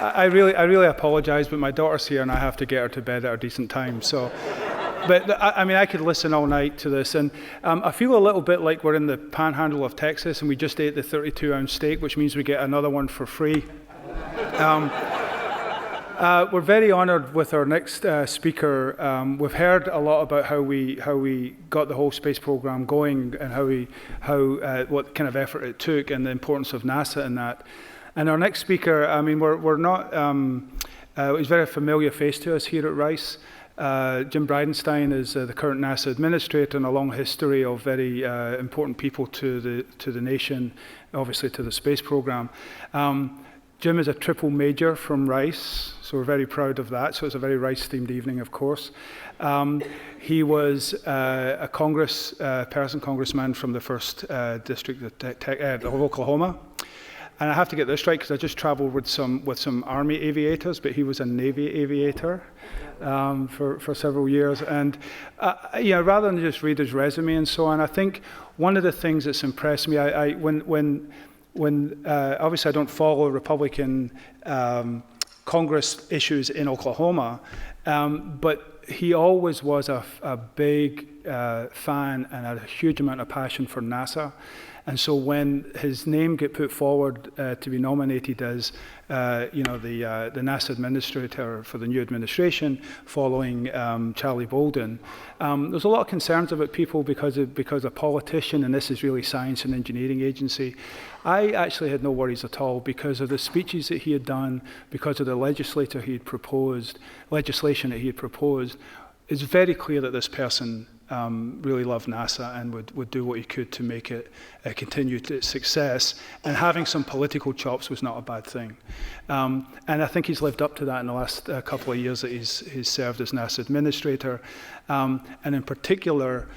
I really apologize, but my daughter's here and I have to get her to bed at a decent time. So, but I mean, I could listen all night to this, and I feel a little bit like we're in the panhandle of Texas and we just ate the 32-ounce steak, which means we get another one for free. We're very honored with our next speaker. We've heard a lot about how we got the whole space program going and what kind of effort it took and the importance of NASA in that. And our next speaker, I mean, we're not, he's a very familiar face to us here at Rice. Jim Bridenstine is the current NASA administrator and a long history of very important people to the nation, obviously to the space program. Jim is a triple major from Rice, so we're very proud of that. So it's a very Rice-themed evening, of course. He was a congressman from the 1st District of Oklahoma. And I have to get this right because I just traveled with some Army aviators, but he was a Navy aviator for several years. And rather than just read his resume and so on, I think one of the things that's impressed me, when obviously I don't follow Republican Congress issues in Oklahoma, but he always was a big fan and had a huge amount of passion for NASA. And so when his name get put forward to be nominated as the NASA administrator for the new administration following Charlie Bolden, there's a lot of concerns about people because a politician, and this is really science and engineering agency. I actually had no worries at all because of the speeches that he had done, because of the legislation that he had proposed. It's very clear that this person really loved NASA and would do what he could to make it continue to its success. And having some political chops was not a bad thing. And I think he's lived up to that in the last couple of years that he's served as NASA administrator. And in particular,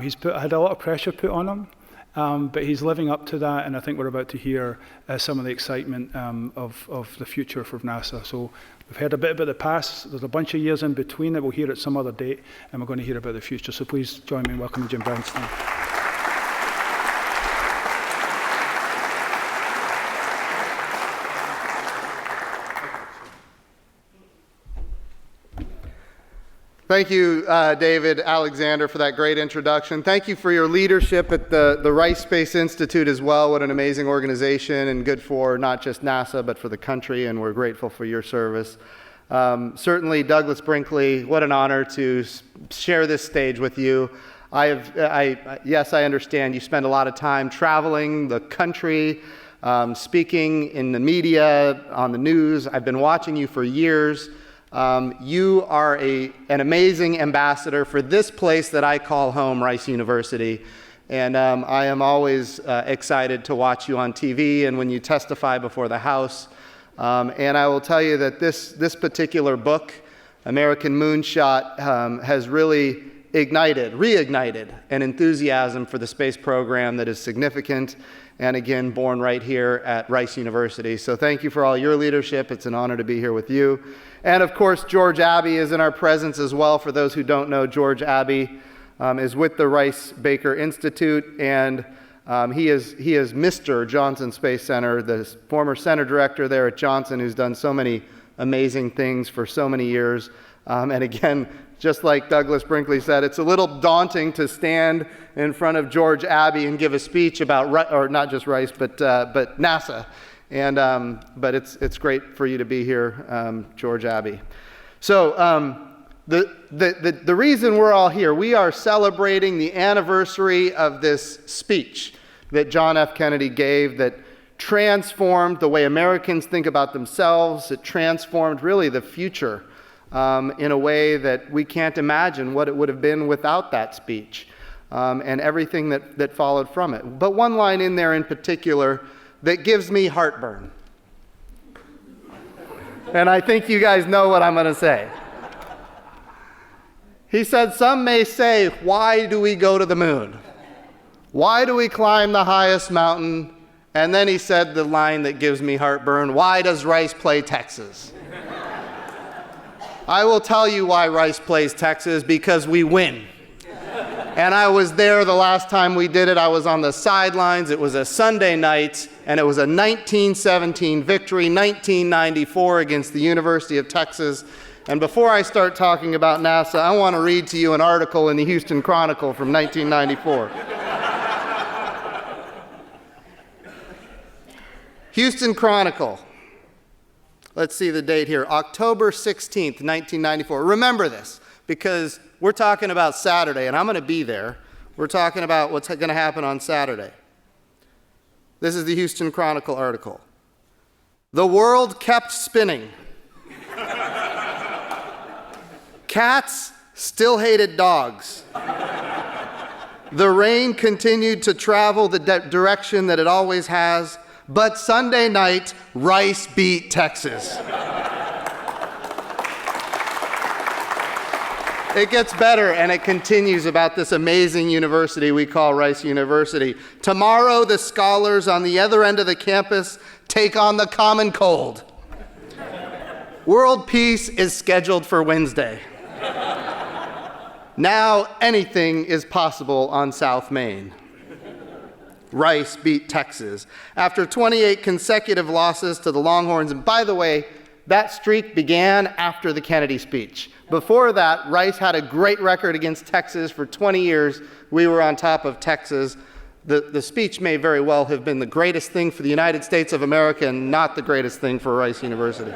he's had a lot of pressure put on him. But he's living up to that, and I think we're about to hear some of the excitement of the future for NASA. So we've heard a bit about the past. There's a bunch of years in between that we'll hear at some other date, and we're going to hear about the future. So please join me in welcoming Jim Bridenstine. Thank you, David Alexander, for that great introduction. Thank you for your leadership at the Rice Space Institute as well. What an amazing organization, and good for not just NASA, but for the country, and we're grateful for your service. Certainly, Douglas Brinkley, what an honor to share this stage with you. Yes, I understand you spend a lot of time traveling the country, speaking in the media, on the news. I've been watching you for years. You are an amazing ambassador for this place that I call home, Rice University. And I am always excited to watch you on TV and when you testify before the House. And I will tell you that this particular book, American Moonshot, has really reignited an enthusiasm for the space program that is significant and again, born right here at Rice University. So thank you for all your leadership. It's an honor to be here with you. And of course, George Abbey is in our presence as well. For those who don't know, George Abbey is with the Rice Baker Institute, and he is Mr. Johnson Space Center, the former center director there at Johnson, who's done so many amazing things for so many years. And again, just like Douglas Brinkley said, it's a little daunting to stand in front of George Abbey and give a speech about, or not just Rice, but NASA. And but it's great for you to be here, George Abbey. So the reason we're all here, we are celebrating the anniversary of this speech that John F. Kennedy gave that transformed the way Americans think about themselves. It transformed really the future in a way that we can't imagine what it would have been without that speech and everything that followed from it. But one line in there in particular that gives me heartburn. And I think you guys know what I'm going to say. He said, "Some may say, why do we go to the moon? Why do we climb the highest mountain?" And then he said the line that gives me heartburn, "Why does Rice play Texas?" I will tell you why Rice plays Texas, because we win. And I was there the last time we did it. I was on the sidelines. It was a Sunday night, and it was a 1917 victory, 1994 against the University of Texas. And before I start talking about NASA, I want to read to you an article in the Houston Chronicle from 1994. Houston Chronicle. Let's see the date here, October 16th, 1994. Remember this, because we're talking about Saturday, and I'm going to be there. We're talking about what's going to happen on Saturday. This is the Houston Chronicle article. The world kept spinning. Cats still hated dogs. The rain continued to travel the direction that it always has, but Sunday night, Rice beat Texas. It gets better, and it continues about this amazing university we call Rice University. Tomorrow, the scholars on the other end of the campus take on the common cold. World peace is scheduled for Wednesday. Now anything is possible on South Main. Rice beat Texas. After 28 consecutive losses to the Longhorns, and by the way, that streak began after the Kennedy speech. Before that, Rice had a great record against Texas for 20 years. We were on top of Texas. The speech may very well have been the greatest thing for the United States of America and not the greatest thing for Rice University.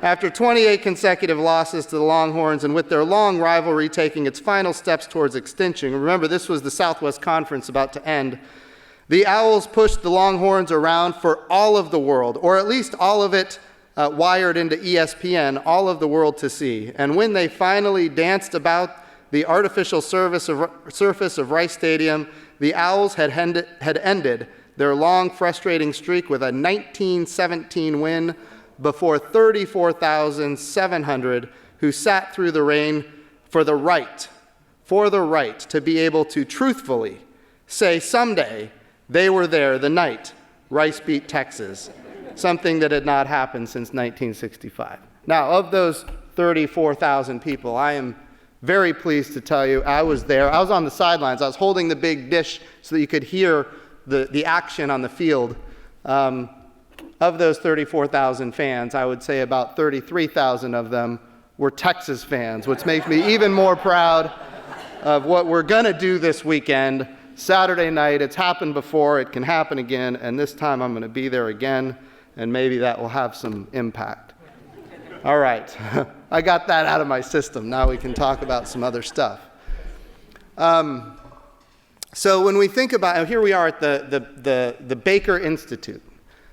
After 28 consecutive losses to the Longhorns, and with their long rivalry taking its final steps towards extinction, remember this was the Southwest Conference about to end, the Owls pushed the Longhorns around for all of the world, or at least all of it wired into ESPN, all of the world to see. And when they finally danced about the artificial surface of Rice Stadium, the Owls had ended their long, frustrating streak with a 1917 win before 34,700 who sat through the rain for the right to be able to truthfully say someday they were there the night Rice beat Texas, something that had not happened since 1965. Now, of those 34,000 people, I am very pleased to tell you I was there. I was on the sidelines. I was holding the big dish so that you could hear the action on the field. Of those 34,000 fans, I would say about 33,000 of them were Texas fans, which makes me even more proud of what we're going to do this weekend. Saturday night, it's happened before, it can happen again, and this time I'm going to be there again, and maybe that will have some impact. All right, I got that out of my system. Now we can talk about some other stuff. So when we think about, here we are at the Baker Institute.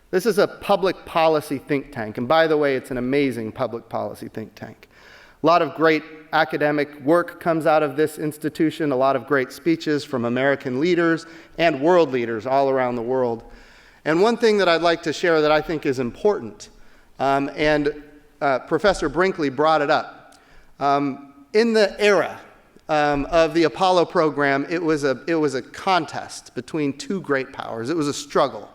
This is a public policy think tank, and by the way, it's an amazing public policy think tank. A lot of great academic work comes out of this institution, a lot of great speeches from American leaders and world leaders all around the world. And one thing that I'd like to share that I think is important, and Professor Brinkley brought it up, in the era of the Apollo program, it was a contest between two great powers. It was a struggle.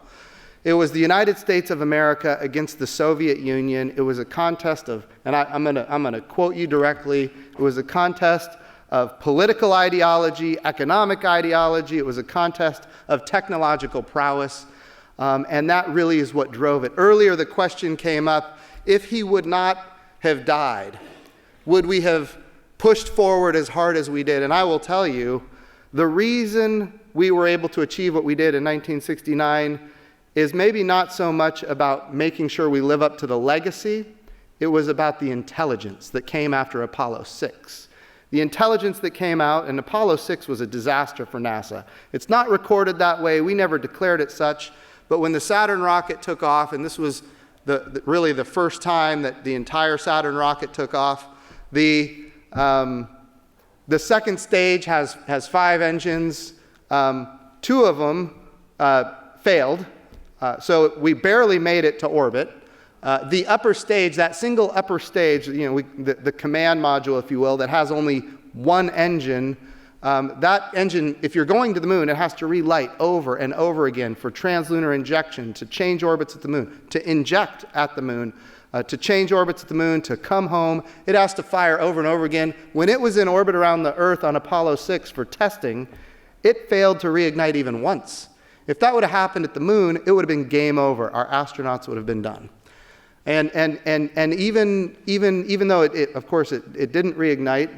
It was the United States of America against the Soviet Union. It was a contest of, and I'm gonna quote you directly, it was a contest of political ideology, economic ideology. It was a contest of technological prowess, and that really is what drove it. Earlier, the question came up, if he would not have died, would we have pushed forward as hard as we did? And I will tell you, the reason we were able to achieve what we did in 1969 is maybe not so much about making sure we live up to the legacy. It was about the intelligence that came after Apollo 6. The intelligence that came out, and Apollo 6 was a disaster for NASA. It's not recorded that way. We never declared it such. But when the Saturn rocket took off, and this was really the first time that the entire Saturn rocket took off, the second stage has 5 engines. 2 of them failed. So we barely made it to orbit. The upper stage, that single upper stage, the command module, if you will, that has only 1 engine, that engine, if you're going to the moon, it has to relight over and over again for translunar injection, to change orbits at the moon, to inject at the moon, to change orbits at the moon, to come home. It has to fire over and over again. When it was in orbit around the Earth on Apollo 6 for testing, it failed to reignite even once. If that would have happened at the moon, it would have been game over. Our astronauts would have been done. And even though of course it didn't reignite,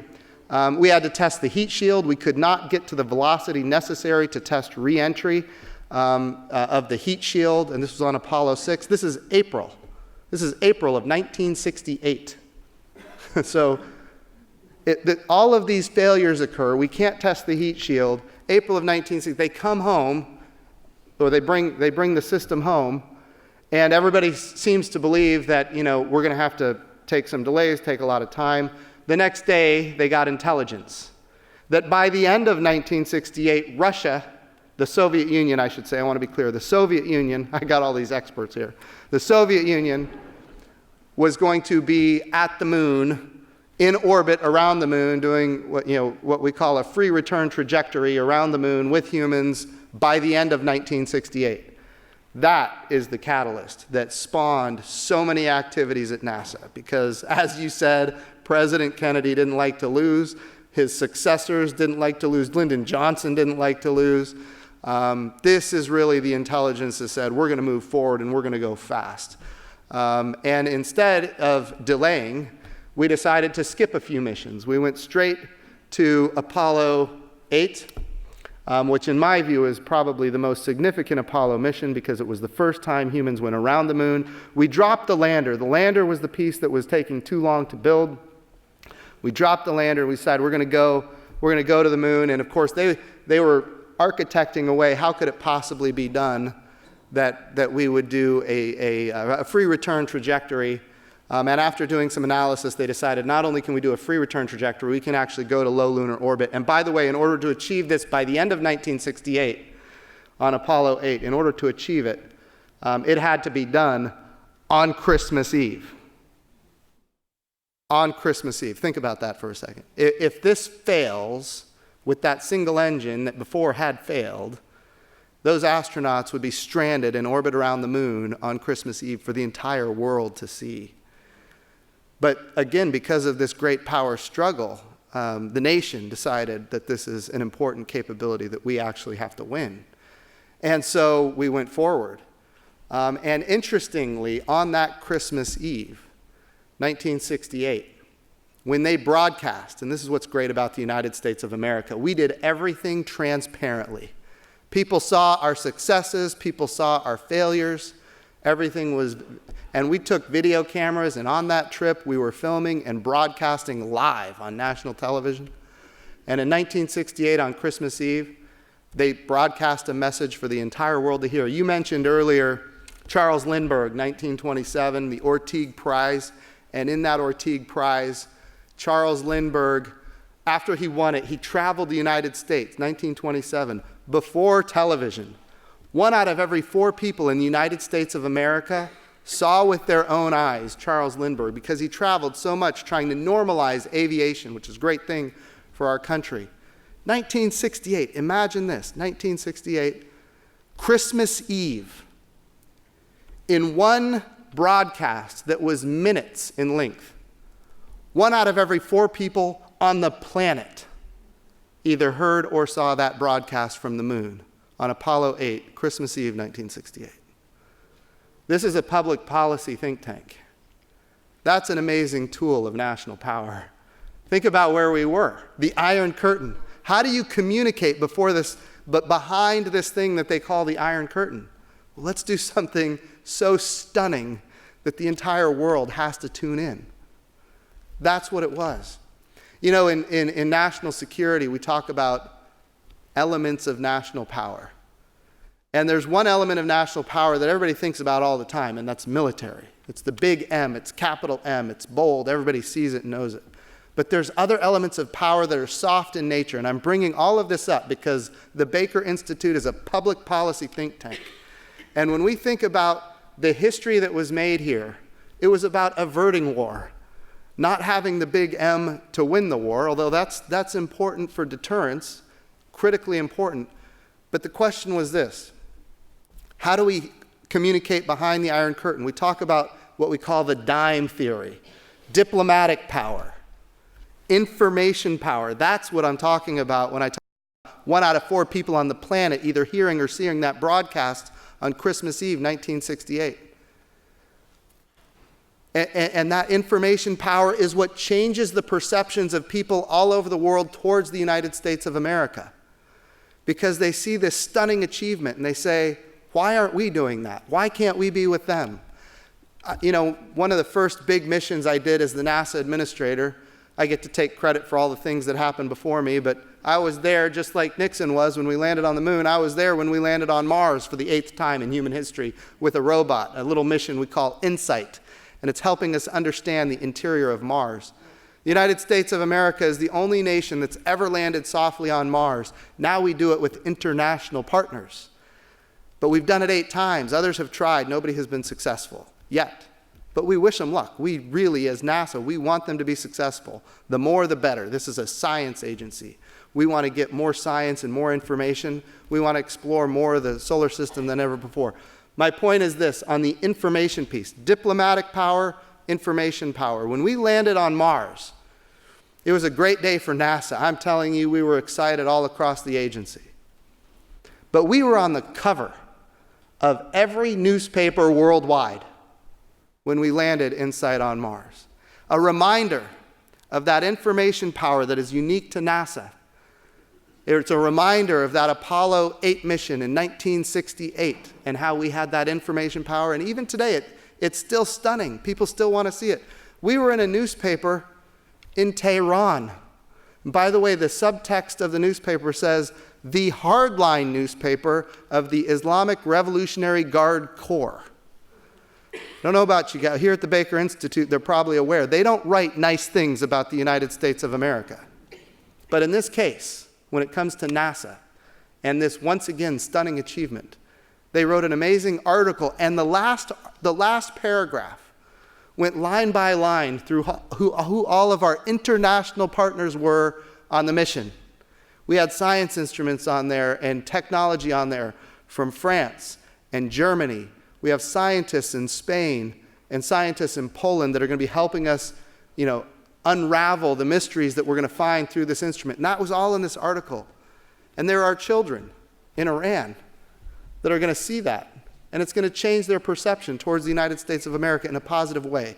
we had to test the heat shield. We could not get to the velocity necessary to test re-entry of the heat shield, and this was on Apollo 6. This is April. This is April of 1968. So all of these failures occur. We can't test the heat shield. April of 1960, they come home, or they bring the system home, and everybody seems to believe that, we're going to have to take some delays, take a lot of time. The next day, they got intelligence that by the end of 1968, Russia, the Soviet Union, I should say, I want to be clear, the Soviet Union, I got all these experts here, the Soviet Union was going to be at the moon, in orbit around the moon, doing what we call a free return trajectory around the moon with humans by the end of 1968. That is the catalyst that spawned so many activities at NASA, because as you said, President Kennedy didn't like to lose, his successors didn't like to lose, Lyndon Johnson didn't like to lose. This is really the intelligence that said, we're going to move forward and we're going to go fast. And instead of delaying, we decided to skip a few missions. We went straight to Apollo 8, which in my view is probably the most significant Apollo mission because it was the first time humans went around the moon. We dropped the lander. The lander was the piece that was taking too long to build. We dropped the lander. We decided we're going to go to the moon. And of course, they were architecting a way, how could it possibly be done that we would do a free return trajectory. And after doing some analysis, they decided not only can we do a free return trajectory, we can actually go to low lunar orbit. And by the way, in order to achieve this by the end of 1968 on Apollo 8, in order to achieve it, it had to be done on Christmas Eve. On Christmas Eve. Think about that for a second. If this fails with that single engine that before had failed, those astronauts would be stranded in orbit around the moon on Christmas Eve for the entire world to see. But again, because of this great power struggle, the nation decided that this is an important capability that we actually have to win. And so we went forward. And interestingly, on that Christmas Eve, 1968, when they broadcast, and this is what's great about the United States of America, we did everything transparently. People saw our successes, people saw our failures, everything was, and we took video cameras, and on that trip we were filming and broadcasting live on national television. And in 1968 on Christmas Eve, they broadcast a message for the entire world to hear. You mentioned earlier Charles Lindbergh, 1927, the Orteig Prize, and in that Orteig Prize, Charles Lindbergh, after he won it, he traveled the United States, 1927, before television. 1 out of every 4 people in the United States of America saw with their own eyes Charles Lindbergh because he traveled so much trying to normalize aviation, which is a great thing for our country. 1968, imagine this, 1968, Christmas Eve, in one broadcast that was minutes in length, 1 out of every 4 people on the planet either heard or saw that broadcast from the moon on Apollo 8, Christmas Eve, 1968. This is a public policy think tank. That's an amazing tool of national power. Think about where we were, the Iron Curtain. How do you communicate behind this thing that they call the Iron Curtain? Well, let's do something so stunning that the entire world has to tune in. That's what it was. You know, in national security, we talk about elements of national power. And there's one element of national power that everybody thinks about all the time, and that's military. It's the big M, it's capital M, it's bold, everybody sees it and knows it. But there's other elements of power that are soft in nature, and I'm bringing all of this up because the Baker Institute is a public policy think tank. And when we think about the history that was made here, it was about averting war. Not having the big M to win the war, although that's important for deterrence, critically important. But the question was this: how do we communicate behind the Iron Curtain? We talk about what we call the dime theory, diplomatic power, information power. That's what I'm talking about when I talk about 1 out of 4 people on the planet either hearing or seeing that broadcast on Christmas Eve, 1968. And that information power is what changes the perceptions of people all over the world towards the United States of America. Because they see this stunning achievement and they say, why aren't we doing that? Why can't we be with them? One of the first big missions I did as the NASA administrator, I get to take credit for all the things that happened before me, but I was there just like Nixon was when we landed on the moon. I was there when we landed on Mars for the 8th time in human history with a robot, a little mission we call InSight. And it's helping us understand the interior of Mars. The United States of America is the only nation that's ever landed softly on Mars. Now we do it with international partners. But we've done it 8 times. Others have tried. Nobody has been successful yet. But we wish them luck. We really, as NASA, we want them to be successful. The more, the better. This is a science agency. We want to get more science and more information. We want to explore more of the solar system than ever before. My point is this, on the information piece, diplomatic power, information power. When we landed on Mars, it was a great day for NASA. I'm telling you, we were excited all across the agency. But we were on the cover of every newspaper worldwide when we landed InSight on Mars. A reminder of that information power that is unique to NASA. It's a reminder of that Apollo 8 mission in 1968 and how we had that information power. And even today, it's still stunning. People still want to see it. We were in a newspaper in Tehran. By the way, the subtext of the newspaper says, the hardline newspaper of the Islamic Revolutionary Guard Corps. I don't know about you guys. Here at the Baker Institute, they're probably aware. They don't write nice things about the United States of America. But in this case, when it comes to NASA and this once again stunning achievement, they wrote an amazing article, and the last paragraph went line by line through who all of our international partners were on the mission. We had science instruments on there and technology on there from France and Germany. We have scientists in Spain and scientists in Poland that are going to be helping us, unravel the mysteries that we're going to find through this instrument. And that was all in this article. And there are children in Iran that are going to see that. And it's going to change their perception towards the United States of America in a positive way.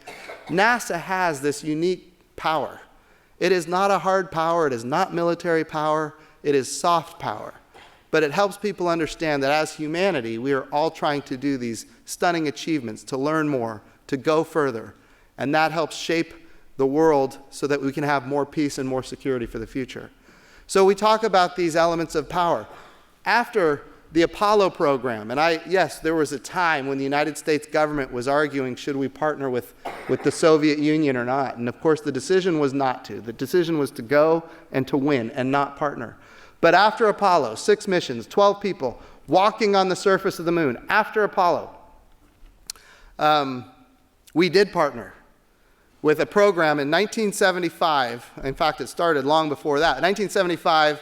NASA has this unique power. It is not a hard power. It is not military power. It is soft power. But it helps people understand that as humanity, we are all trying to do these stunning achievements, to learn more, to go further. And that helps shape the world so that we can have more peace and more security for the future. So we talk about these elements of power. After the Apollo program, and yes, there was a time when the United States government was arguing, should we partner with the Soviet Union or not? And of course, the decision was not to. The decision was to go and to win and not partner. But after Apollo, 6 missions, 12 people walking on the surface of the moon, after Apollo, we did partner with a program in 1975. In fact, it started long before that. In 1975,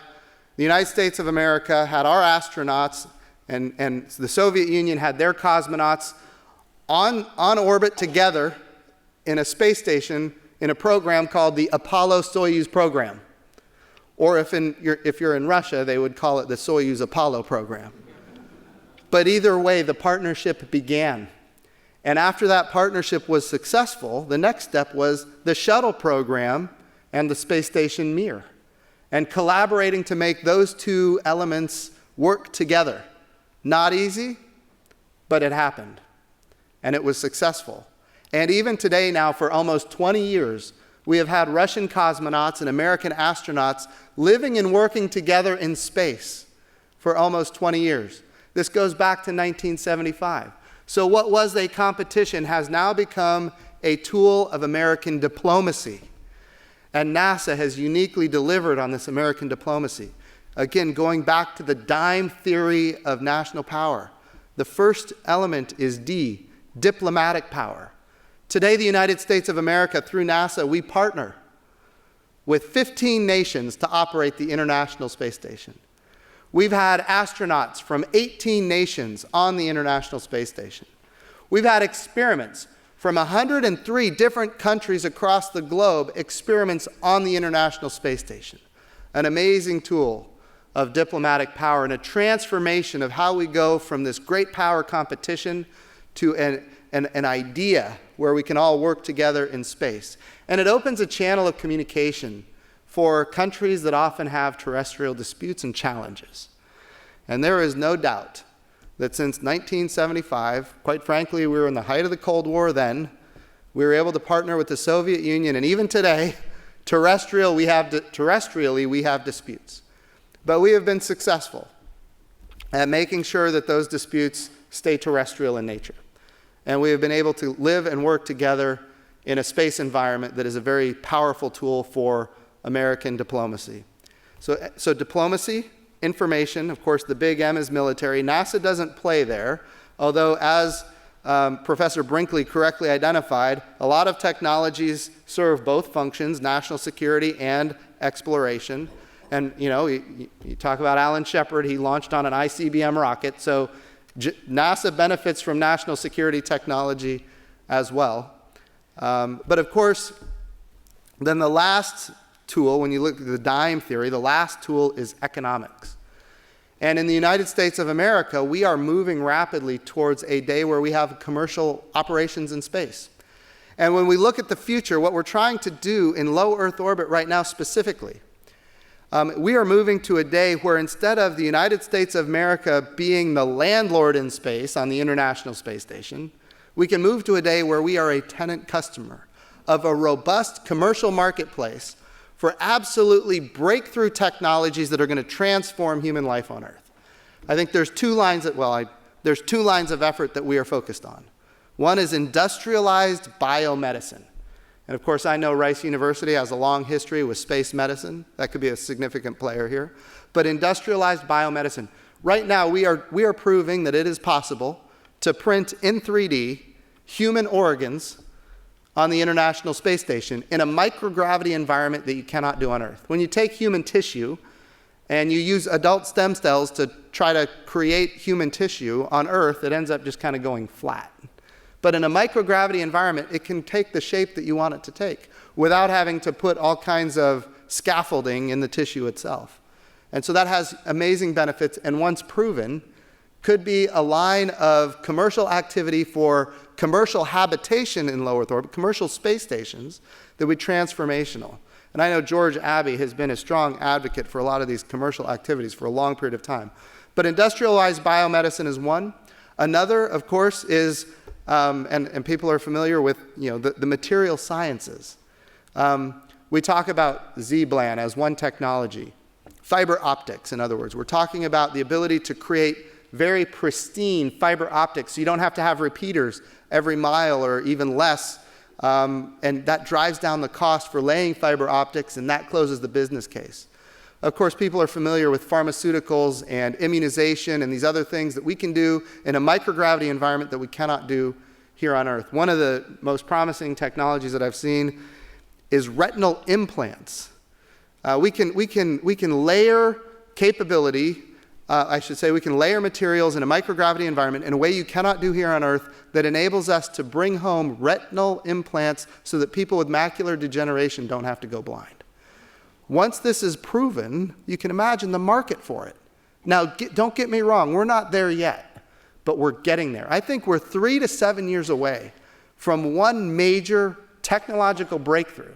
the United States of America had our astronauts, and the Soviet Union had their cosmonauts on orbit together in a space station in a program called the Apollo-Soyuz program. Or if you're in Russia, they would call it the Soyuz Apollo program. But either way, the partnership began. And after that partnership was successful, the next step was the shuttle program and the space station Mir, and collaborating to make those 2 elements work together. Not easy, but it happened. And it was successful. And even today now, for almost 20 years, we have had Russian cosmonauts and American astronauts living and working together in space for almost 20 years. This goes back to 1975. So what was a competition has now become a tool of American diplomacy. And NASA has uniquely delivered on this American diplomacy. Again, going back to the dime theory of national power. The first element is D, diplomatic power. Today, the United States of America, through NASA, we partner with 15 nations to operate the International Space Station. We've had astronauts from 18 nations on the International Space Station. We've had experiments from 103 different countries across the globe, experiments on the International Space Station. An amazing tool of diplomatic power and a transformation of how we go from this great power competition to an idea where we can all work together in space. And it opens a channel of communication for countries that often have terrestrial disputes and challenges. And there is no doubt that since 1975, quite frankly, we were in the height of the Cold War then, we were able to partner with the Soviet Union, and even today, terrestrially, we have disputes. But we have been successful at making sure that those disputes stay terrestrial in nature. And we have been able to live and work together in a space environment that is a very powerful tool for American diplomacy. So diplomacy, information, of course the big M is military. NASA doesn't play there, although as Professor Brinkley correctly identified, a lot of technologies serve both functions, national security and exploration. And you know, you talk about Alan Shepard, he launched on an ICBM rocket, so NASA benefits from national security technology as well. But of course, then the last tool, when you look at the dime theory, the last tool is economics. And in the United States of America, we are moving rapidly towards a day where we have commercial operations in space. And when we look at the future, what we're trying to do in low Earth orbit right now specifically, we are moving to a day where instead of the United States of America being the landlord in space on the International Space Station, we can move to a day where we are a tenant customer of a robust commercial marketplace for absolutely breakthrough technologies that are going to transform human life on Earth. I think there's two lines of effort that we are focused on. One is industrialized biomedicine. And of course, I know Rice University has a long history with space medicine. That could be a significant player here. But industrialized biomedicine. Right now, we are proving that it is possible to print in 3D human organs on the International Space Station in a microgravity environment that you cannot do on Earth. When you take human tissue and you use adult stem cells to try to create human tissue on Earth, it ends up just kind of going flat. But in a microgravity environment, it can take the shape that you want it to take without having to put all kinds of scaffolding in the tissue itself. And so that has amazing benefits, and once proven, could be a line of commercial activity for commercial habitation in low Earth orbit, commercial space stations that would be transformational. And I know George Abbey has been a strong advocate for a lot of these commercial activities for a long period of time. But industrialized biomedicine is one. Another, of course, is, and people are familiar with, you know, the material sciences. We talk about Z-bland as one technology. Fiber optics, in other words. We're talking about the ability to create very pristine fiber optics. So you don't have to have repeaters every mile or even less. And that drives down the cost for laying fiber optics, and that closes the business case. Of course, people are familiar with pharmaceuticals and immunization and these other things that we can do in a microgravity environment that we cannot do here on Earth. One of the most promising technologies that I've seen is retinal implants. We can layer capability. We can layer materials in a microgravity environment in a way you cannot do here on Earth that enables us to bring home retinal implants so that people with macular degeneration don't have to go blind. Once this is proven, you can imagine the market for it. Now, don't get me wrong, we're not there yet, but we're getting there. I think we're 3 to 7 years away from one major technological breakthrough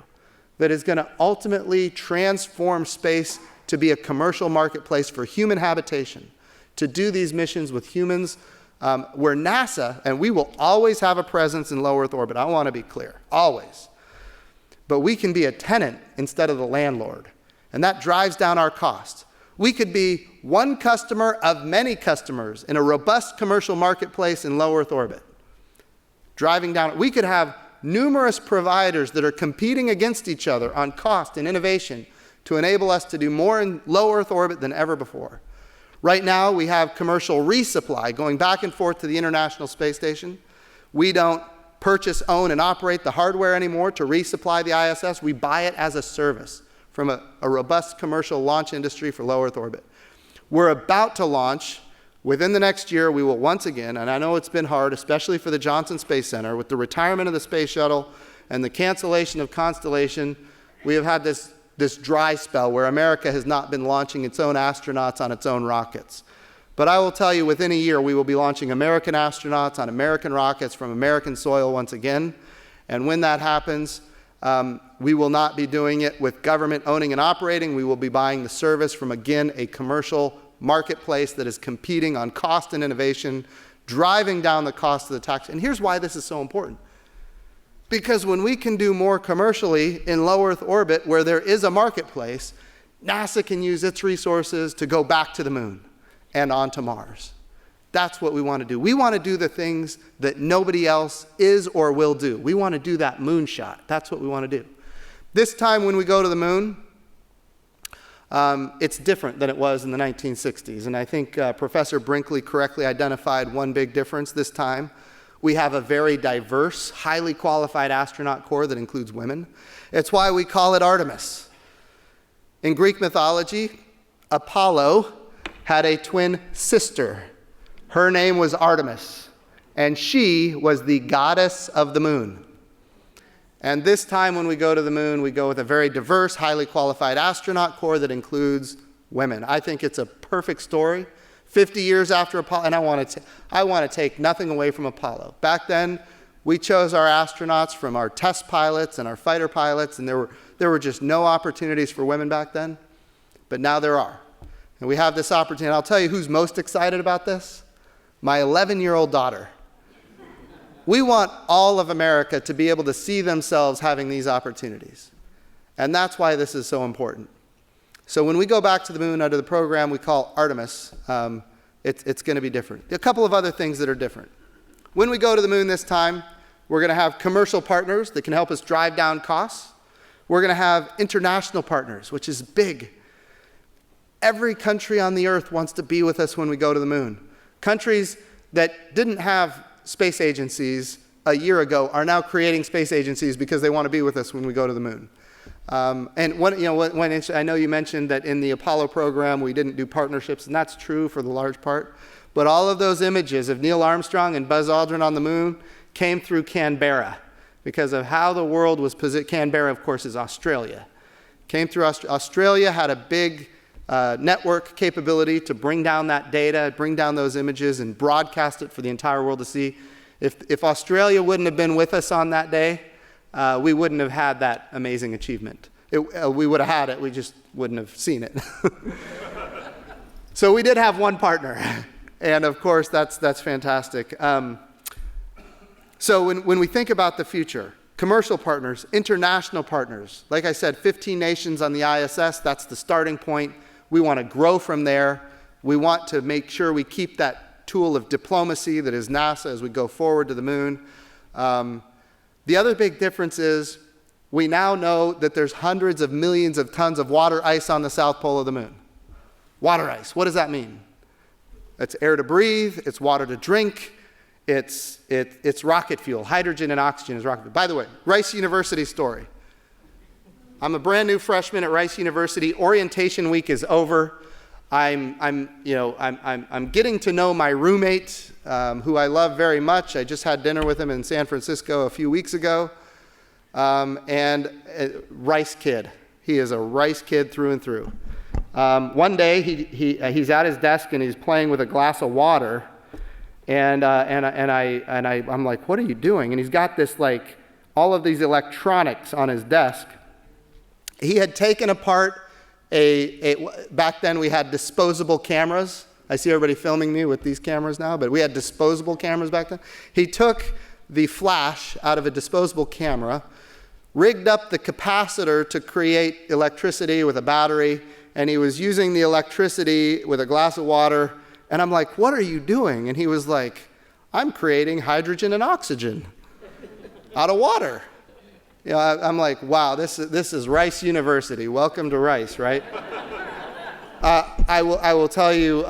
that is going to ultimately transform space to be a commercial marketplace for human habitation, to do these missions with humans, where NASA, and we will always have a presence in low Earth orbit, I want to be clear, always. But we can be a tenant instead of the landlord, and that drives down our costs. We could be one customer of many customers in a robust commercial marketplace in low Earth orbit, driving down. We could have numerous providers that are competing against each other on cost and innovation to enable us to do more in low Earth orbit than ever before. Right now, we have commercial resupply going back and forth to the International Space Station. We don't purchase, own, and operate the hardware anymore to resupply the ISS. We buy it as a service from a robust commercial launch industry for low Earth orbit. We're about to launch. Within the next year, we will once again, and I know it's been hard, especially for the Johnson Space Center, with the retirement of the space shuttle and the cancellation of Constellation, we have had this this dry spell where America has not been launching its own astronauts on its own rockets. But I will tell you, within a year, we will be launching American astronauts on American rockets from American soil once again. And when that happens, we will not be doing it with government owning and operating. We will be buying the service from, again, a commercial marketplace that is competing on cost and innovation, driving down the cost of the tax. And here's why this is so important. Because when we can do more commercially in low Earth orbit where there is a marketplace, NASA can use its resources to go back to the moon and onto Mars. That's what we want to do. We want to do the things that nobody else is or will do. We want to do that moonshot. That's what we want to do. This time when we go to the moon, it's different than it was in the 1960s. And I think Professor Brinkley correctly identified one big difference this time. We have a very diverse, highly qualified astronaut corps that includes women. It's why we call it Artemis. In Greek mythology, Apollo had a twin sister. Her name was Artemis, and she was the goddess of the moon. And this time when we go to the moon, we go with a very diverse, highly qualified astronaut corps that includes women. I think it's a perfect story. 50 years after Apollo, and I want to take nothing away from Apollo. Back then, we chose our astronauts from our test pilots and our fighter pilots, and there were just no opportunities for women back then, but now there are. And we have this opportunity. I'll tell you who's most excited about this. My 11-year-old daughter. We want all of America to be able to see themselves having these opportunities. And that's why this is so important. So when we go back to the moon under the program we call Artemis, it's going to be different. A couple of other things that are different. When we go to the moon this time, we're going to have commercial partners that can help us drive down costs. We're going to have international partners, which is big. Every country on the earth wants to be with us when we go to the moon. Countries that didn't have space agencies a year ago are now creating space agencies because they want to be with us when we go to the moon. And I know you mentioned that in the Apollo program we didn't do partnerships, and that's true for the large part. But all of those images of Neil Armstrong and Buzz Aldrin on the moon came through Canberra because of how the world was positioned. Canberra, of course, is Australia. Came through Australia, had a big network capability to bring down that data, bring down those images, and broadcast it for the entire world to see. If Australia wouldn't have been with us on that day, we wouldn't have had that amazing achievement. We would have had it, we just wouldn't have seen it. So we did have one partner, and of course that's fantastic. So when we think about the future, commercial partners, international partners, like I said, 15 nations on the ISS, that's the starting point. We want to grow from there. We want to make sure we keep that tool of diplomacy that is NASA as we go forward to the moon. The other big difference is we now know that there's hundreds of millions of tons of water ice on the south pole of the moon. Water ice, what does that mean? It's air to breathe, it's water to drink, it's rocket fuel. Hydrogen and oxygen is rocket fuel. By the way, Rice University story. I'm a brand new freshman at Rice University. Orientation week is over. I'm getting to know my roommate, who I love very much. I just had dinner with him in San Francisco a few weeks ago. Rice kid. He is a Rice kid through and through. One day he's at his desk and he's playing with a glass of water, and I'm like, what are you doing? And he's got this all of these electronics on his desk. He had taken apart back then we had disposable cameras. I see everybody filming me with these cameras now, but we had disposable cameras back then. He took the flash out of a disposable camera, rigged up the capacitor to create electricity with a battery, and he was using the electricity with a glass of water. And I'm like, what are you doing? And he was like, I'm creating hydrogen and oxygen out of water. I'm like, wow, this is Rice University. Welcome to Rice, right? I will tell you,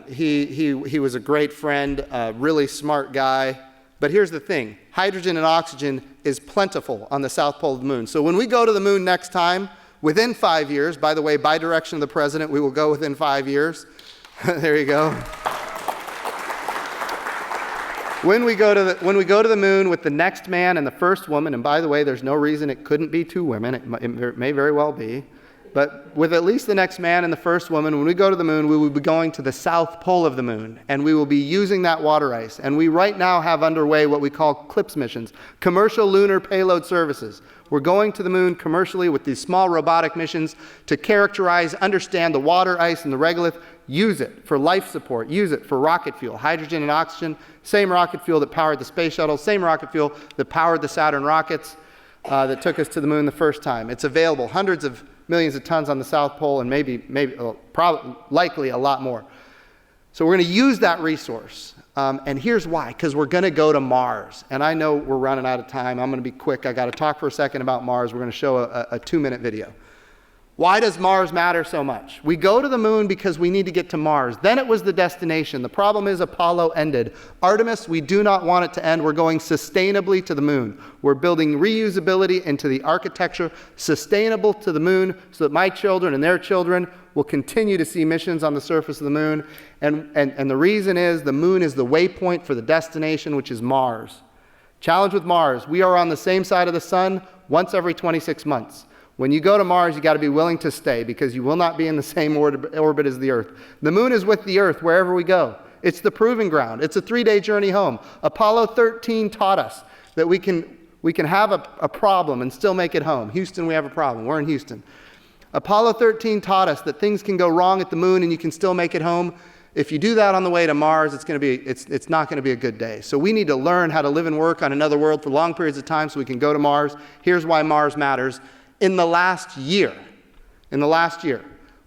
he was a great friend, a really smart guy. But here's the thing. Hydrogen and oxygen is plentiful on the south pole of the moon. So when we go to the moon next time, within 5 years, by the way, by direction of the president, we will go within 5 years. There you go. When we go to the moon with the next man and the first woman, and by the way, there's no reason it couldn't be two women. It may very well be. But with at least the next man and the first woman, when we go to the moon, we will be going to the south pole of the moon, and we will be using that water ice. And we right now have underway what we call CLPS missions, Commercial Lunar Payload Services. We're going to the moon commercially with these small robotic missions to characterize, understand the water ice and the regolith, use it for life support, use it for rocket fuel, hydrogen and oxygen, same rocket fuel that powered the space shuttle, same rocket fuel that powered the Saturn rockets that took us to the moon the first time. It's available, hundreds of millions of tons on the South Pole, and likely a lot more. So we're going to use that resource. And here's why, because we're going to go to Mars. And I know we're running out of time. I'm going to be quick. I got to talk for a second about Mars. We're going to show a 2-minute video. Why does Mars matter so much? We go to the moon because we need to get to Mars. Then it was the destination. The problem is Apollo ended. Artemis, we do not want it to end. We're going sustainably to the moon. We're building reusability into the architecture, sustainable to the moon, so that my children and their children will continue to see missions on the surface of the moon. And the reason is the moon is the waypoint for the destination, which is Mars. Challenge with Mars. We are on the same side of the sun once every 26 months. When you go to Mars, you got to be willing to stay because you will not be in the same orbit as the Earth. The moon is with the Earth wherever we go. It's the proving ground. It's a 3-day journey home. Apollo 13 taught us that we can have a problem and still make it home. Houston, we have a problem. We're in Houston. Apollo 13 taught us that things can go wrong at the moon and you can still make it home. If you do that on the way to Mars, it's not going to be a good day. So we need to learn how to live and work on another world for long periods of time so we can go to Mars. Here's why Mars matters. In the last year,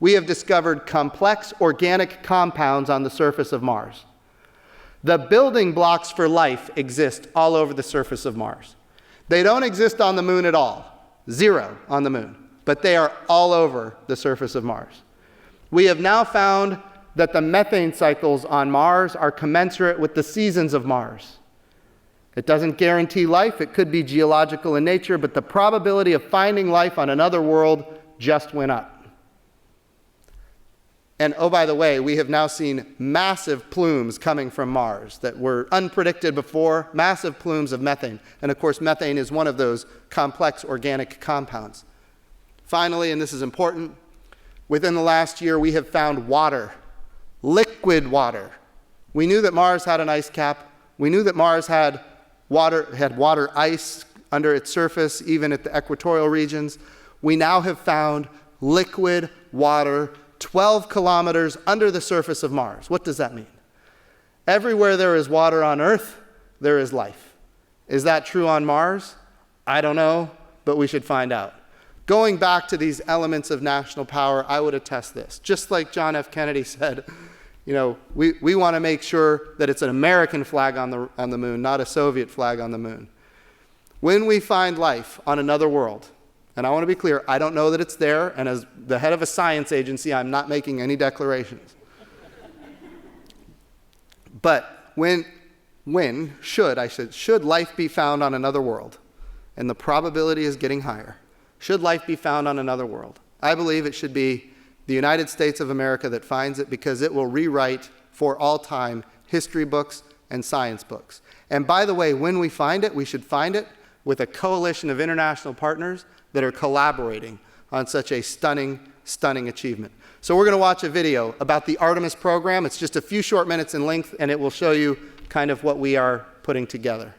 we have discovered complex organic compounds on the surface of Mars. The building blocks for life exist all over the surface of Mars. They don't exist on the moon at all, 0 on the moon, but they are all over the surface of Mars. We have now found that the methane cycles on Mars are commensurate with the seasons of Mars. It doesn't guarantee life. It could be geological in nature, but the probability of finding life on another world just went up. And oh, by the way, we have now seen massive plumes coming from Mars that were unpredicted before, massive plumes of methane. And of course, methane is one of those complex organic compounds. Finally, and this is important, within the last year, we have found water, liquid water. We knew that Mars had an ice cap. We knew that Mars had water ice under its surface, even at the equatorial regions. We now have found liquid water 12 kilometers under the surface of Mars. What does that mean? Everywhere there is water on Earth, there is life. Is that true on Mars? I don't know, but we should find out. Going back to these elements of national power, I would attest this. Just like John F. Kennedy said, we want to make sure that it's an American flag on the moon, not a Soviet flag on the moon. When we find life on another world, and I want to be clear, I don't know that it's there, and as the head of a science agency, I'm not making any declarations. But should life be found on another world, and the probability is getting higher, should life be found on another world, I believe it should be the United States of America that finds it, because it will rewrite for all time history books and science books. And by the way, when we find it, we should find it with a coalition of international partners that are collaborating on such a stunning, stunning achievement. So we're going to watch a video about the Artemis program. It's just a few short minutes in length, and it will show you kind of what we are putting together.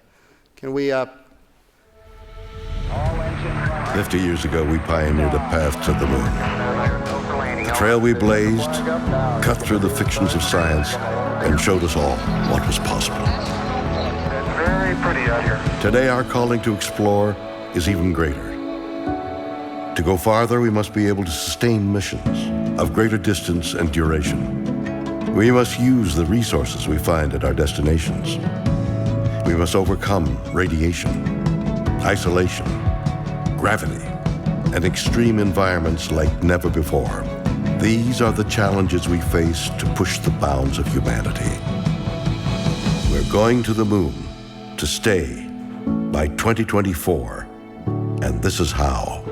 Can we 50 years ago, we pioneered a path to the moon. The trail we blazed cut through the fictions of science and showed us all what was possible. It's very pretty out here. Today, our calling to explore is even greater. To go farther, we must be able to sustain missions of greater distance and duration. We must use the resources we find at our destinations. We must overcome radiation, isolation, gravity, and extreme environments like never before. These are the challenges we face to push the bounds of humanity. We're going to the moon to stay by 2024, and this is how.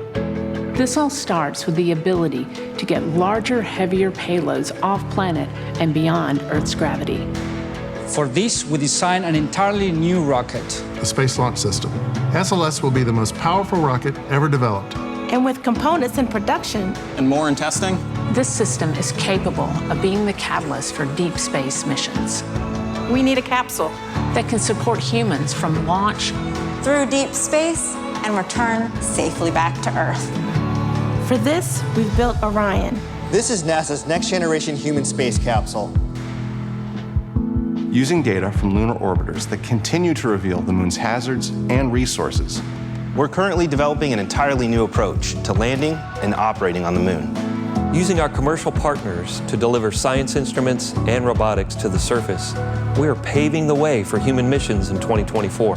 This all starts with the ability to get larger, heavier payloads off-planet and beyond Earth's gravity. For this, we designed an entirely new rocket. The Space Launch System. SLS will be the most powerful rocket ever developed. And with components in production and more in testing, This system is capable of being the catalyst for deep space missions we need a capsule that can support humans from launch through deep space and return safely back to Earth. For this, we've built Orion. This is NASA's next-generation human space capsule. Using data from lunar orbiters that continue to reveal the moon's hazards and resources. We're currently developing an entirely new approach to landing and operating on the moon. Using our commercial partners to deliver science instruments and robotics to the surface, we are paving the way for human missions in 2024.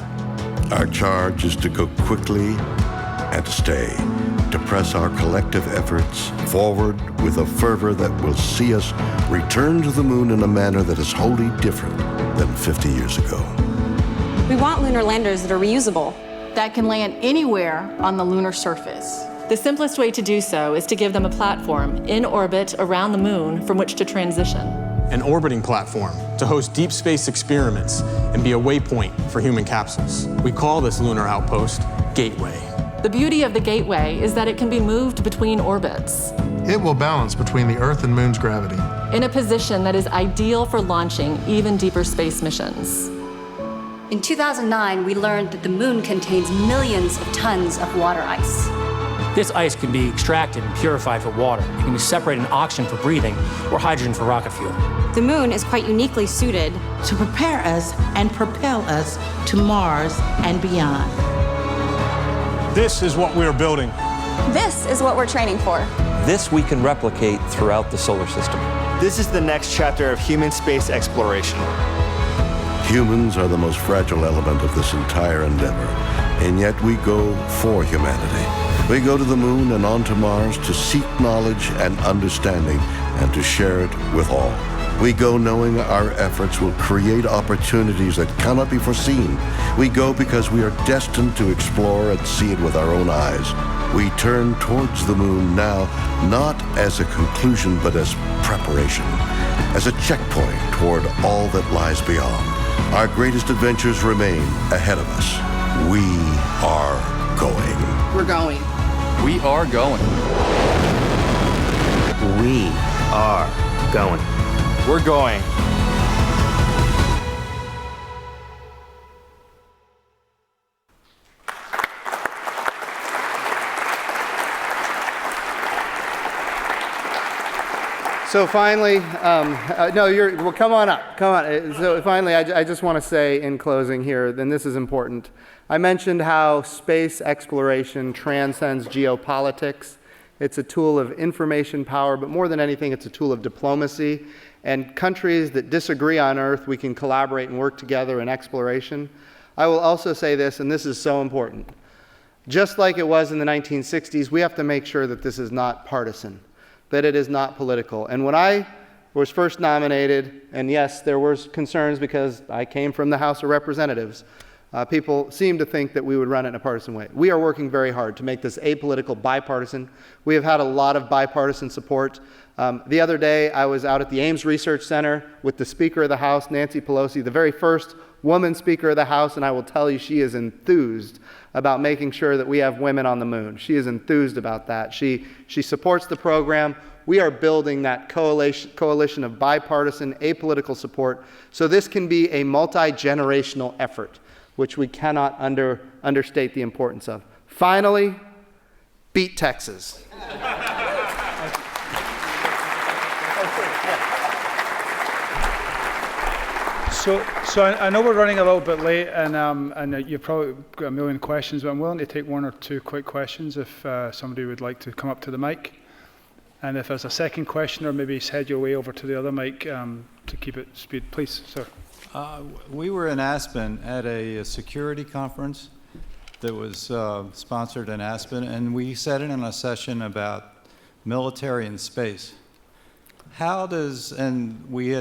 Our charge is to go quickly and to stay, to press our collective efforts forward with a fervor that will see us return to the moon in a manner that is wholly different than 50 years ago. We want lunar landers that are reusable, that can land anywhere on the lunar surface. The simplest way to do so is to give them a platform in orbit around the moon from which to transition. an orbiting platform to host deep space experiments and be a waypoint for human capsules. We call this lunar outpost Gateway. The beauty of the Gateway is that it can be moved between orbits It will balance between the Earth and Moon's gravity in a position that is ideal for launching even deeper space missions. In 2009, we learned that the moon contains millions of tons of water ice. This ice can be extracted and purified for water. It can be separated in oxygen for breathing or hydrogen for rocket fuel. The moon is quite uniquely suited to prepare us and propel us to Mars and beyond. This is what we are building. This is what we're training for. This we can replicate throughout the solar system. This is the next chapter of human space exploration. Humans are the most fragile element of this entire endeavor, and yet we go for humanity. We go to the moon and on to Mars to seek knowledge and understanding and to share it with all. We go knowing our efforts will create opportunities that cannot be foreseen. We go because we are destined to explore and see it with our own eyes. We turn towards the moon now, not as a conclusion, but as preparation, as a checkpoint toward all that lies beyond. Our greatest adventures remain ahead of us. We are going. We're going. We are going. We are going. We're going. So finally, well, come on up, come on. So finally, I just want to say in closing here, and this is important. I mentioned how space exploration transcends geopolitics. It's a tool of information power, but more than anything, it's a tool of diplomacy. And countries that disagree on Earth, we can collaborate and work together in exploration. I will also say this, and this is so important. Just like it was in the 1960s, we have to make sure that this is not partisan, that it is not political. And when I was first nominated, and yes, there were concerns because I came from the House of Representatives, people seemed to think that we would run it in a partisan way. We are working very hard to make this apolitical, bipartisan. We have had a lot of bipartisan support. The other day, I was out at the Ames Research Center with the Speaker of the House, Nancy Pelosi, the very first woman Speaker of the House, and I will tell you she is enthused about making sure that we have women on the moon. She is enthused about that. She supports the program. We are building that coalition of bipartisan, apolitical support, so this can be a multi-generational effort, which we cannot understate the importance of. Finally, beat Texas. So I know we're running a little bit late, and you've probably got a million questions, but I'm willing to take one or two quick questions if somebody would like to come up to the mic. And if there's a second question, or maybe head your way over to the other mic to keep it speed. Please, sir. We were in Aspen at a security conference that was sponsored in Aspen, and we sat in on a session about military and space. How does, and we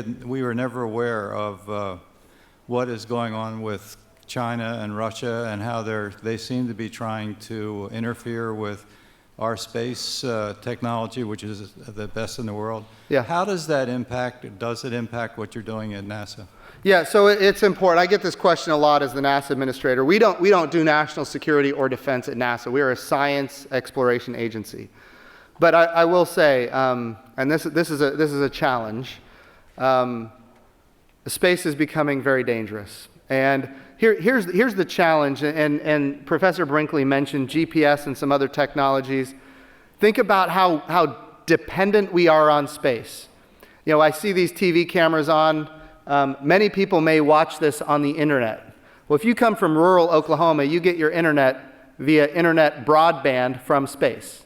were never aware of what is going on with China and Russia and how they seem to be trying to interfere with our space technology, which is the best in the world. Yeah. How does that impact, does it impact what you're doing at NASA? Yeah, so it's important. I get this question a lot as the NASA administrator. We don't do national security or defense at NASA. We are a science exploration agency. But I will say, and this is a challenge. Space is becoming very dangerous, and here's the challenge. And Professor Brinkley mentioned GPS and some other technologies. Think about how dependent we are on space. You know, I see these TV cameras on. Many people may watch this on the internet. Well, if you come from rural Oklahoma, you get your internet via internet broadband from space.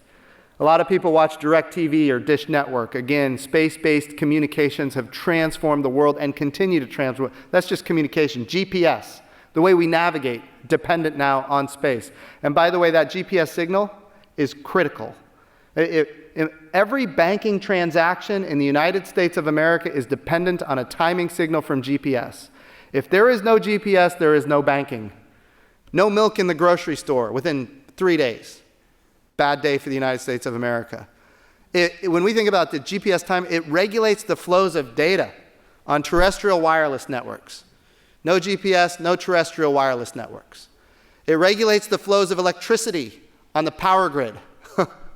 A lot of people watch DirecTV or Dish Network. Again, space-based communications have transformed the world and continue to transform. That's just communication. GPS, the way we navigate, dependent now on space. And by the way, that GPS signal is critical. Every banking transaction in the United States of America is dependent on a timing signal from GPS. If there is no GPS, there is no banking. No milk in the grocery store within 3 days. Bad day for the United States of America. When we think about the GPS time, it regulates the flows of data on terrestrial wireless networks. No GPS, no terrestrial wireless networks. It regulates the flows of electricity on the power grid.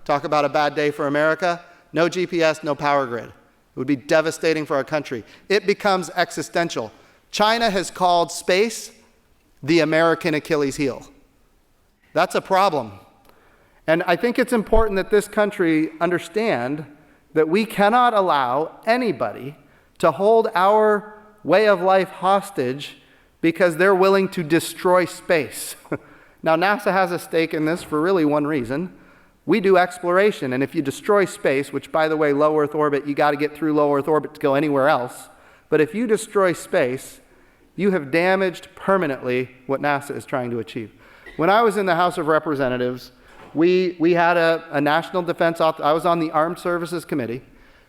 Talk about a bad day for America. No GPS, no power grid. It would be devastating for our country. It becomes existential. China has called space the American Achilles heel. That's a problem. And I think it's important that this country understand that we cannot allow anybody to hold our way of life hostage because they're willing to destroy space. Now, NASA has a stake in this for really one reason. We do exploration, and if you destroy space, which, by the way, low Earth orbit, you got to get through low Earth orbit to go anywhere else. But if you destroy space, you have damaged permanently what NASA is trying to achieve. When I was in the House of Representatives, we had a national defense, I was on the Armed Services Committee.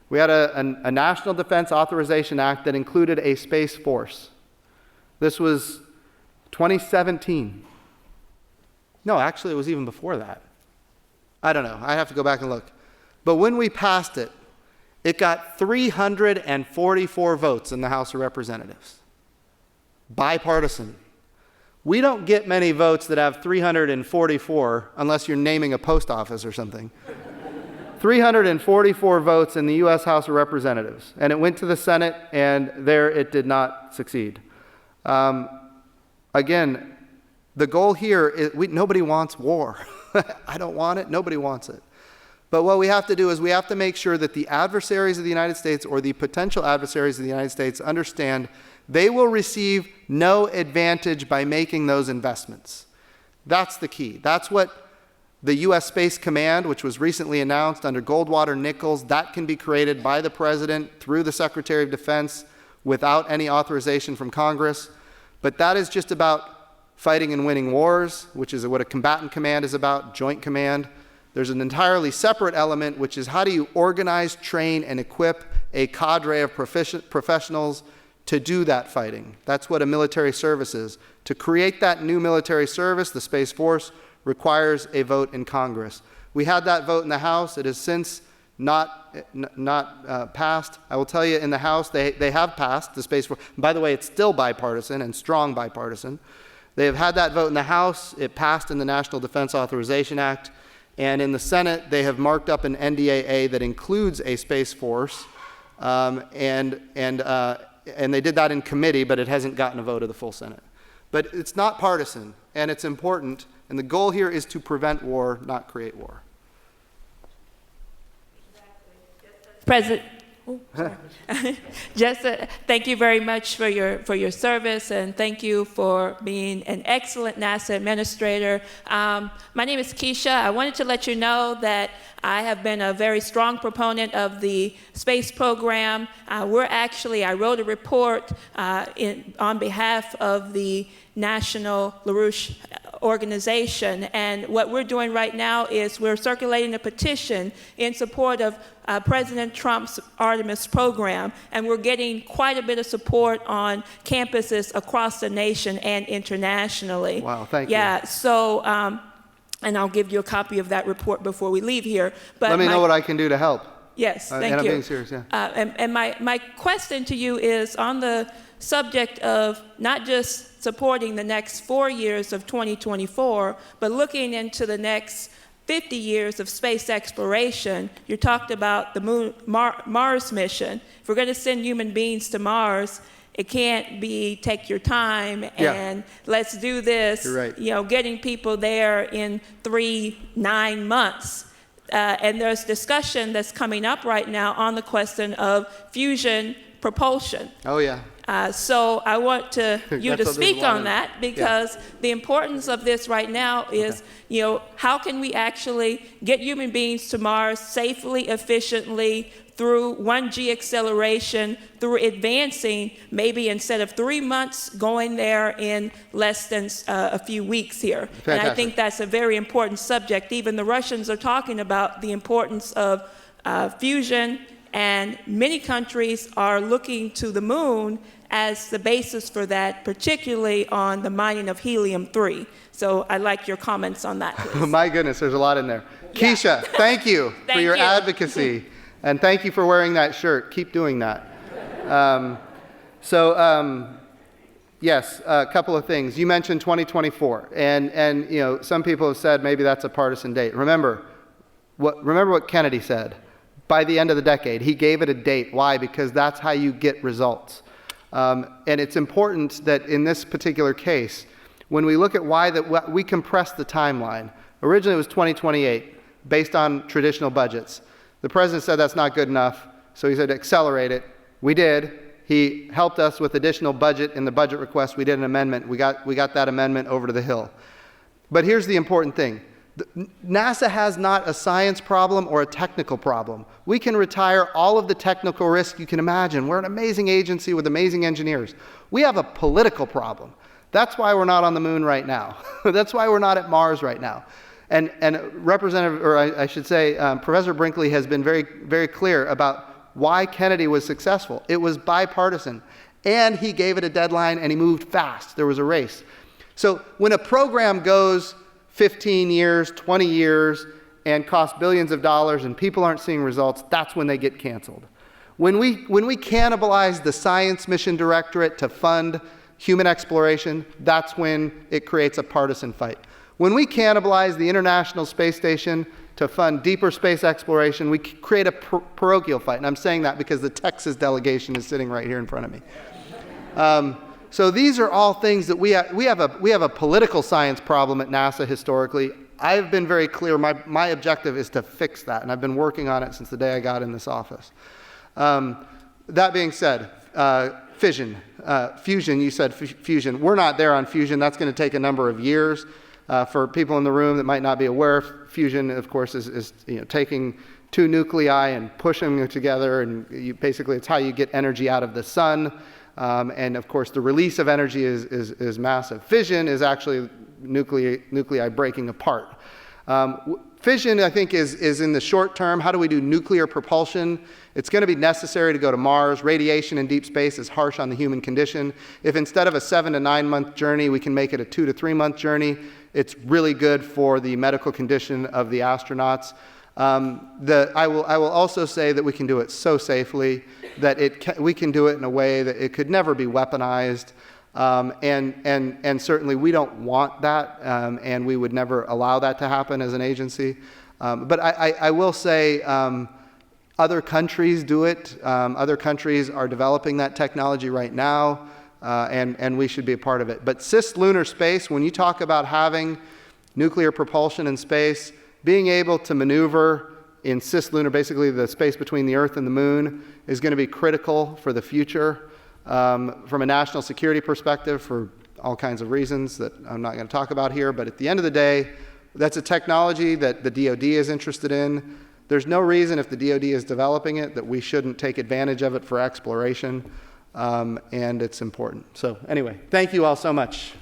We had a National Defense Authorization Act that included a Space Force. This was 2017. No, actually, it was even before that. I don't know. I have to go back and look. But when we passed it, it got 344 votes in the House of Representatives. Bipartisan. We don't get many votes that have 344 unless you're naming a post office or something. 344 votes in the U.S. House of Representatives. And it went to the Senate, and there it did not succeed. Again, the goal here is nobody wants war. I don't want it. Nobody wants it. But what we have to do is we have to make sure that the adversaries of the United States or the potential adversaries of the United States understand they will receive no advantage by making those investments. That's the key. That's what the U.S. Space Command, which was recently announced under Goldwater Nichols, that can be created by the President through the Secretary of Defense without any authorization from Congress. But that is just about fighting and winning wars, which is what a combatant command is about, joint command. There's an entirely separate element, which is how do you organize, train, and equip a cadre of professionals to do that fighting. That's what a military service is. To create that new military service, the Space Force, requires a vote in Congress. We had that vote in the House. It has since not passed. I will tell you, in the House, they have passed the Space Force. By the way, it's still bipartisan and strong bipartisan. They have had that vote in the House. It passed in the National Defense Authorization Act. And in the Senate, they have marked up an NDAA that includes a Space Force. And they did that in committee, but it hasn't gotten a vote of the full Senate. But it's not partisan, and it's important. And the goal here is to prevent war, not create war. President. Thank you very much for your service, and thank you for being an excellent NASA administrator. My name is Keisha. I wanted to let you know that I have been a very strong proponent of the space program. I wrote a report on behalf of the National LaRouche organization, and what we're doing right now is we're circulating a petition in support of President Trump's Artemis Program, and we're getting quite a bit of support on campuses across the nation and internationally. Wow, thank you. Yeah, so, and I'll give you a copy of that report before we leave here. But let me know what I can do to help. Yes, thank you. And I'm being serious, yeah. And my question to you is on the subject of not just supporting the next 4 years of 2024, but looking into the next 50 years of space exploration. You talked about the Mars mission. If we're going to send human beings to Mars, it can't be take your time and let's do this. You're right. You know, getting people there in 3-9 months. And there's discussion that's coming up right now on the question of fusion propulsion. Oh, yeah. So I want you to speak on that, because the importance of this right now is, you know, how can we actually get human beings to Mars safely, efficiently, through 1G acceleration, through advancing, maybe instead of 3 months, going there in less than a few weeks here. Fantastic. And I think that's a very important subject. Even the Russians are talking about the importance of fusion, and many countries are looking to the moon as the basis for that, particularly on the mining of helium-3. So I'd like your comments on that, please. My goodness, there's a lot in there. Keisha, thank you for your advocacy. And thank you for wearing that shirt. Keep doing that. Yes, a couple of things. You mentioned 2024, and you know, some people have said maybe that's a partisan date. Remember what Kennedy said. By the end of the decade, he gave it a date. Why? Because that's how you get results. And it's important that in this particular case, when we look at we compressed the timeline. Originally, it was 2028, based on traditional budgets. The president said that's not good enough, so he said accelerate it. We did. He helped us with additional budget in the budget request. We did an amendment. We got that amendment over to the Hill. But here's the important thing. NASA has not a science problem or a technical problem. We can retire all of the technical risk you can imagine. We're an amazing agency with amazing engineers. We have a political problem. That's why we're not on the moon right now. That's why we're not at Mars right now. And Representative, or I should say, Professor Brinkley has been very, very clear about why Kennedy was successful. It was bipartisan, and he gave it a deadline, and he moved fast. There was a race. So when a program goes 15 years, 20 years, and costs billions of dollars, and people aren't seeing results, that's when they get canceled. When we cannibalize the Science Mission Directorate to fund human exploration, that's when it creates a partisan fight. When we cannibalize the International Space Station to fund deeper space exploration, we create a parochial fight. And I'm saying that because the Texas delegation is sitting right here in front of me. So these are all things that we have a political science problem at NASA historically. I've been very clear. My objective is to fix that, and I've been working on it since the day I got in this office. That being said, fission, fusion. You said fusion. We're not there on fusion. That's going to take a number of years. For people in the room that might not be aware, fusion, of course, is taking two nuclei and pushing them together, and basically it's how you get energy out of the sun. And of course, the release of energy is massive. Fission is actually nuclei breaking apart. Fission, I think, is in the short term. How do we do nuclear propulsion? It's going to be necessary to go to Mars. Radiation in deep space is harsh on the human condition. If instead of a 7 to 9 month journey, we can make it a 2 to 3 month journey, it's really good for the medical condition of the astronauts. I will also say that we can do it so safely that we can do it in a way that it could never be weaponized. And certainly we don't want that, and we would never allow that to happen as an agency. But I will say other countries do it. Other countries are developing that technology right now, and we should be a part of it. But cislunar space, when you talk about having nuclear propulsion in space, being able to maneuver in cislunar, basically the space between the Earth and the Moon, is going to be critical for the future. From a national security perspective, for all kinds of reasons that I'm not going to talk about here, but at the end of the day, that's a technology that the DoD is interested in. There's no reason, if the DoD is developing it, that we shouldn't take advantage of it for exploration, and it's important. So anyway, thank you all so much.